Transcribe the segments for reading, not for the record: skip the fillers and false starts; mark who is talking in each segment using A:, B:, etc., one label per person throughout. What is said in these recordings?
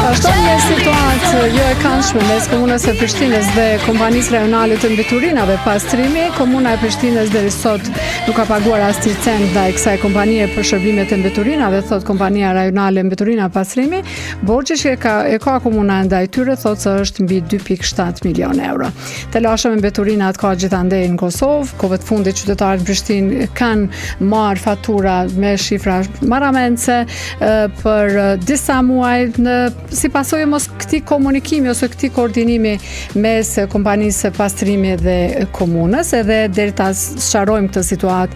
A: Është një situatë jo e këndshme mes komunës së Prishtinës dhe kompanisë rajonale të mbeturinave pastrimi. Komuna e Prishtinës deri sot nuk ka paguar asnjë cent ndaj kësaj kompanie për shërbimet e mbeturinave, thot kompania rajonale Mbeturina Pastrimi. Borxhi që e ka komuna ndaj tyre thot se është mbi 2.7 milionë euro. Telasha me mbeturinat ka gjithandej në Kosovë. Kohët fundit qytetarët në Prishtinë kanë marrë fatura me shifra marramendse për disa muaj si pasojë mos këtij komunikimi ose këtij koordinimi mes kompanisë së pastrimit dhe komunës, edhe deri ta sqarojmë këtë situatë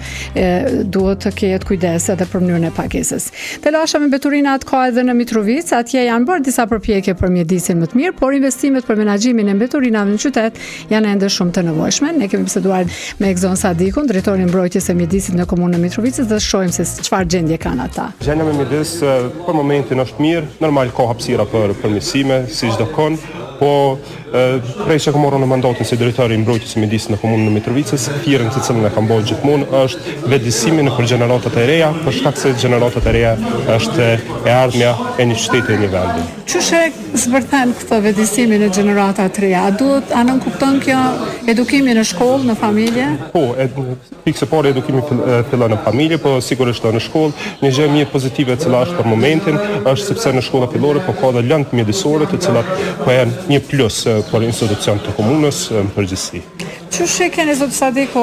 A: duhet të ketë kujdes edhe për mënyrën e pagesës. Telasha me mbeturinat ka edhe në Mitrovic, atje janë bërë disa përpjekje për mjedisin më të mirë, por investimet për menaxhimin e mbeturinave në qytet janë ende shumë të nevojshme. Ne kemi biseduar me Egzon Sadikun, drejtorin e mbrojtjes së mjedisit në komunën e Mitrovicës, dhe shohim se çfarë gjendje kanë ata.
B: Gjendja me mjedis për momentin është mirë, normal ka hapësira për përmirësime si çdo kon, po prej që ka morën në mandatin si drejtori i mbrojtjes së mjedisit në komunën e Mitrovicës, thirrjen të cilën e kam bërë gjithmonë është vetëdijësimi në gjeneratat e reja, për shkak se gjeneratat e reja është e ardhmja e një shteti e një vendi.
A: Çuçi zbërthen këtë vetëdijësimin në gjenerata të reja? A nuk kupton kjo edukimi në shkollë, në familje?
B: Po, pikë së pari edukimi fillon në familje, po sigurisht në shkollë. Një gjë mirë pozitive e cila është për momentin është sepse në shkolla fillore po ka dhe lëndë mjedisore të cilat po janë një plus për institucion të komunës në përgjithësi.
A: Çuçi keni zot Sadiko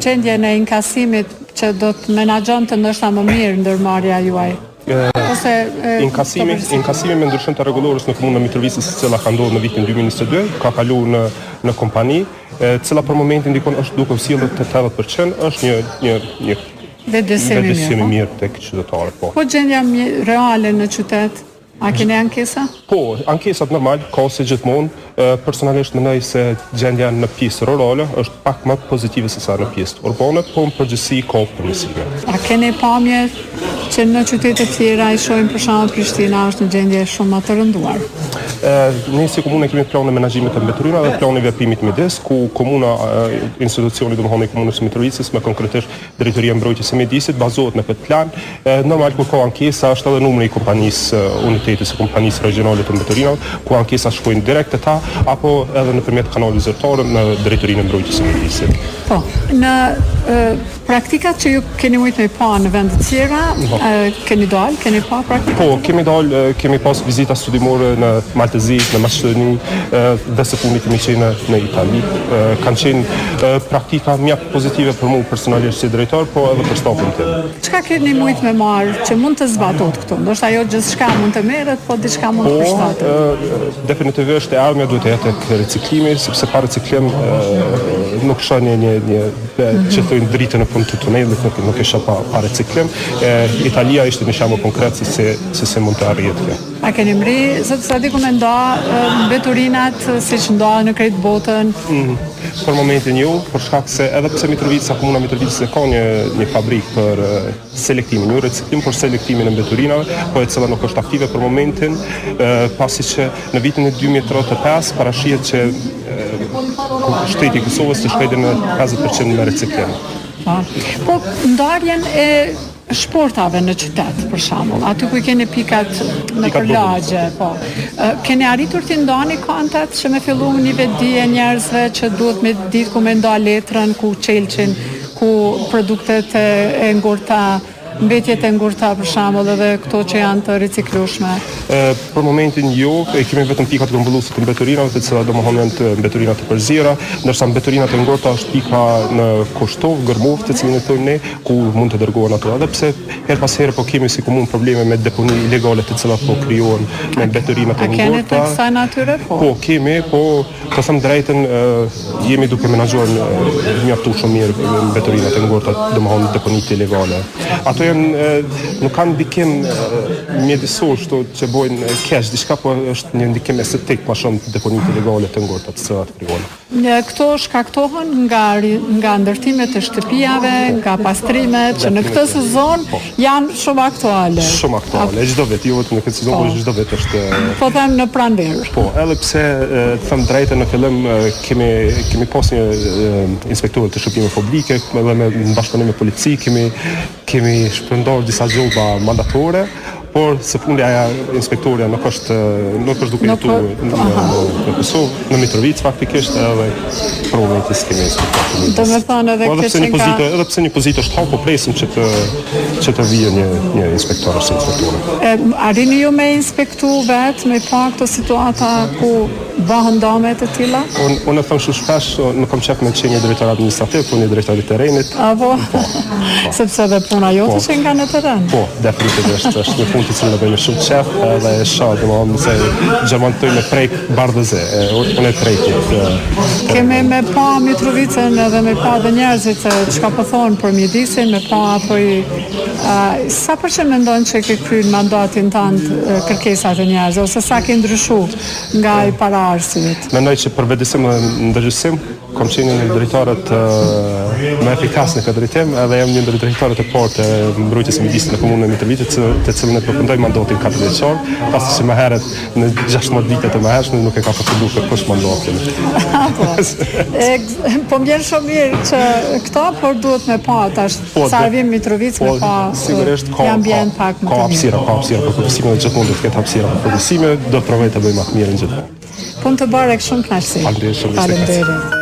A: gjendjen e inkasimit që do të menaxhonte ndoshta më mirë ndërmarrja juaj?
B: Inkasimi me ndryshim të rregullorës në komunën e Mitrovicës, e cila ka ndodhur në vitin 2022, ka kaluar në kompani, e cila për momentin ndikon është duke u sjellë te 80%, është një vetëdijësim mirë tek qytetarët.
A: Po gjendja reale në qytet, a keni ankesa?
B: Po, ankesat normal, ka se gjithmonë. Personalisht mendoj se gjendja në pjesë rurale është pak më pozitive se sa në pjesë urbane, po në përgjithësi ka përmirësime.
A: A keni pamje që në qytete të tjera i shohim për shembull Prishtina është në gjendje shumë më të rënduar?
B: Ne si komunë kemi planin e menaxhimit të mbeturinave dhe planin e veprimit midis, ku komuna, institucioni domethënë i komunës së Mitrovicës, me konkretisht drejtoria e mbrojtjes së mjedisit, bazohet në këtë plan. Normal kur ka ankesa është edhe numri i kompanisë, unitetit së kompanisë rajonale të mbeturinave, ku ankesa shkojnë direkt te ta, apo edhe nëpërmjet kanalit zyrtar në drejtorinë e mbrojtjes së mjedisit.
A: Po, në praktikat që ju keni mujtë me pa në vende të tjera, keni pa praktikat?
B: Po, kemi pas vizita studimore në Maltezi, në Maqedoni, dhe së fundi kemi qenë në Itali. Kanë qenë praktika mjaft pozitive për mua personalisht si drejtor, po edhe për stafin tim.
A: Çka keni mujtë me marrë që mund të zbatot këtu? Ndoshta jo gjithçka mund të merret, po diçka mund të përshtatet.
B: Definitivisht e ardhmja duhet të jetë tek riciklimi, sepse pa riciklim nuk shon një që thojnë dritën në fund të tunelit, nuk e shoh pa riciklim. Italia ishte një shembull konkret se mund të arrihet kjo.
A: A keni mri, zot Sadiku, me nda mbeturinat siç ndohen në krejt botën?
B: Për momentin jo, për shkak se edhe pse Mitrovica, komuna Mitrovicës ka një fabrikë për selektimin, jo reciklim, por selektimin e mbeturinave, po e cila nuk është aktive për momentin, pasi që në vitin e 2035 parashihet që shteti i Kosovës të shkojë në 50% me reciklim.
A: Po ndarjen e shportave në qytet, për shembull, aty ku keni pikat në lagje, po. Keni arritur të ndani kontat që me fillu një vetëdije e njerëzve që duhet me ditë ku me nda letrën, ku çelçin, ku produktet e ngurta, mbetjet e ngurta për shembull, edhe këto që janë të riciklueshme?
B: Për momentin jo, kemi vetëm pikat grumbulluese të mbeturinave, të cilat domethënë janë të mbeturina të përzira, ndërsa mbeturinat e ngurta është pika në Kushtov, Gërmov, të cilin e thojmë ne, ku mund të dërgohen ato. Edhe pse her pas here po kemi si komunë probleme me deponi ilegale të cilat po krijohen me mbeturinat e ngurta.
A: A keni të kësaj natyre?
B: Po, kemi, po të them drejtën, jemi duke menaxhuar mjaftueshëm mirë mbeturinat e ngurta, domethënë deponitë ilegale. Ato nuk kanë ndikim mjedisor që bojnë keq diçka, po është një ndikim estetik më shumë deponitë ilegale të ngurta të cilat krijohen.
A: Këto shkaktohen nga ndërtimet e shtëpiave, nga pastrimet që në këtë sezon janë shumë aktuale.
B: Shumë aktuale, çdo vit, jo vetëm në këtë sezon, por çdo vit është.
A: Po them në pranverë.
B: Po, edhe pse them drejtën, në fillim kemi pas një inspektor të shërbimeve publike, edhe me bashkëpunim me polici, kemi shpërndar disa gjoba mandatore, por së fundi aja inspektoria nuk është duke jetuar në Kosovë, në Mitrovic faktikisht edhe provën që s'kemi inspektor.
A: Do me thonë edhe
B: edhe pse një pozitë është hapur, po presim që të vijë një inspektor ose inspektore.
A: Arrini ju me inspektu vetë, me pa këto situata ku bëhen dame të tilla?
B: Unë e them shumë shpesh, nuk kam qef me qenë një drejtor administrativ, po një drejtor i terrenit.
A: Apo? Sepse dhe puna jote që nga në terren?
B: Po, definitivisht është një punë të cilën e bëj me shumë qef dhe e shoh domethënë se gjerman të me prek bardhëze. Unë e prek.
A: Kemi me pa Mitrovicën edhe me pa dhe njerëzit çka po thonë për mjedisin, me pa apo sa përçë mendon që ke kryer mandatin tënd kërkesat e njerëzve ose sa ke ndryshuar nga i paraardhësit?
B: Mendoj që për vetësim dhe ndërgjegjësim kam qenë një drejtorët më efikas në këtë drejtim, edhe jam një ndër drejtorët e parë të mbrojtjes së mjedisit në komunën e Mitrovicit, të cilën e përfundoi mandatin 4 vjeçor, pasi që më herët në 16 vite të mëhershme nuk e ka përfunduar kërkush mandatin.
A: Po më vjen shumë mirë që këta, por duhet me pa tash sa vim Mitrovic me pa
B: sigurisht
A: ambient pak më
B: ka hapësira për përgjegjësime dhe gjithmonë do të ketë hapësira për përgjegjësime, do të provoj të bëj më të mirën gjithmonë.
A: Punë të bërë e shumë kënaqësi.
B: Faleminderit.